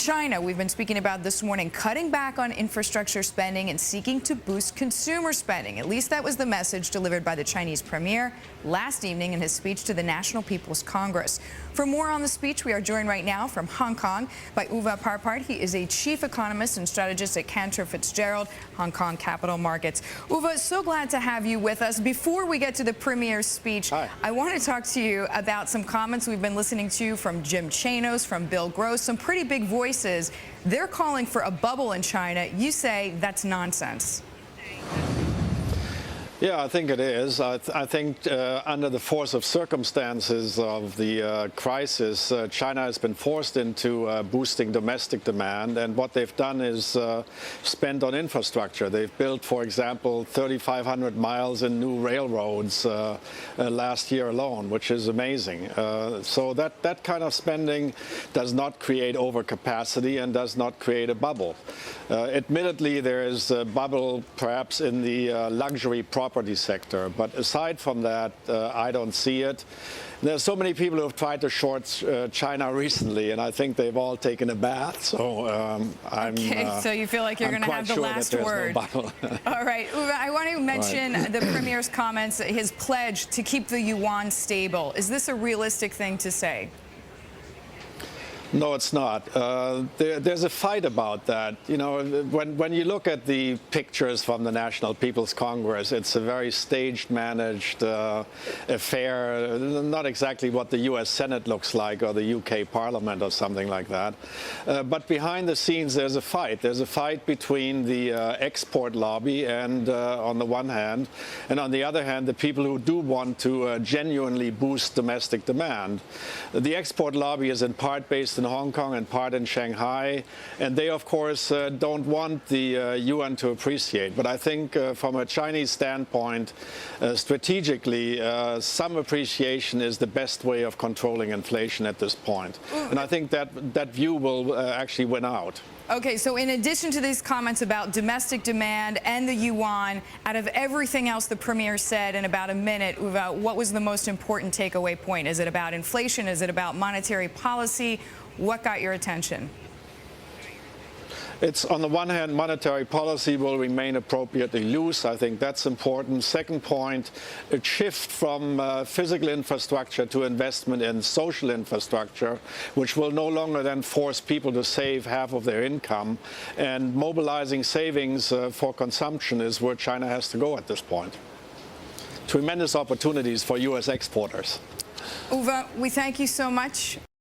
China, we've been speaking about this morning, cutting back on infrastructure spending and seeking to boost consumer spending. At least that was the message delivered by the Chinese premier last evening in his speech to the National People's Congress. For more on the speech, we are joined right now from Hong Kong by Uwe Parpart. He is a chief economist and strategist at Cantor, Fitzgerald, Hong Kong capital markets. Uwe, so glad to have you with us. Before we get to the premier's speech, Hi. I want to talk to you about some comments we've been listening to from Jim Chanos, from Bill Gross, some pretty big voices. They're calling for a bubble in China. You say that's nonsense. Yeah, I think it is. I think under the force of circumstances of the crisis, China has been forced into boosting domestic demand. And what they've done is spend on infrastructure. They've built, for example, 3,500 miles in new railroads last year alone, which is amazing. So that kind of spending does not create overcapacity and does not create a bubble. Admittedly, there is a bubble perhaps in the luxury property sector, but aside from that, I don't see it. There's so many people who have tried to short China recently, and I think they've all taken a bath. So so you feel like you're going to have the last word. No all right, Uwe, I want to mention the premier's comments, his pledge to keep the yuan stable. Is this a realistic thing to say? No, it's not. There's a fight about that. You know, when you look at the pictures from the National People's Congress, it's a very staged, managed affair. Not exactly what the U.S. Senate looks like or the U.K. Parliament or something like that. But behind the scenes, there's a fight. There's a fight between the export lobby and, on the one hand, and on the other hand, the people who do want to genuinely boost domestic demand. The export lobby is in part based in Hong Kong and part in Shanghai, and they of course don't want the yuan to appreciate. But I think from a Chinese standpoint, strategically, some appreciation is the best way of controlling inflation at this point. And I think that view will actually win out. Okay, so in addition to these comments about domestic demand and the yuan, out of everything else the premier said in about a minute, Uwe, what was the most important takeaway point? Is it about inflation? Is it about monetary policy? What got your attention? It's, on the one hand, monetary policy will remain appropriately loose. I think that's important. Second point, a shift from physical infrastructure to investment in social infrastructure, which will no longer then force people to save half of their income. And mobilizing savings for consumption is where China has to go at this point. Tremendous opportunities for U.S. exporters. Uwe, we thank you so much.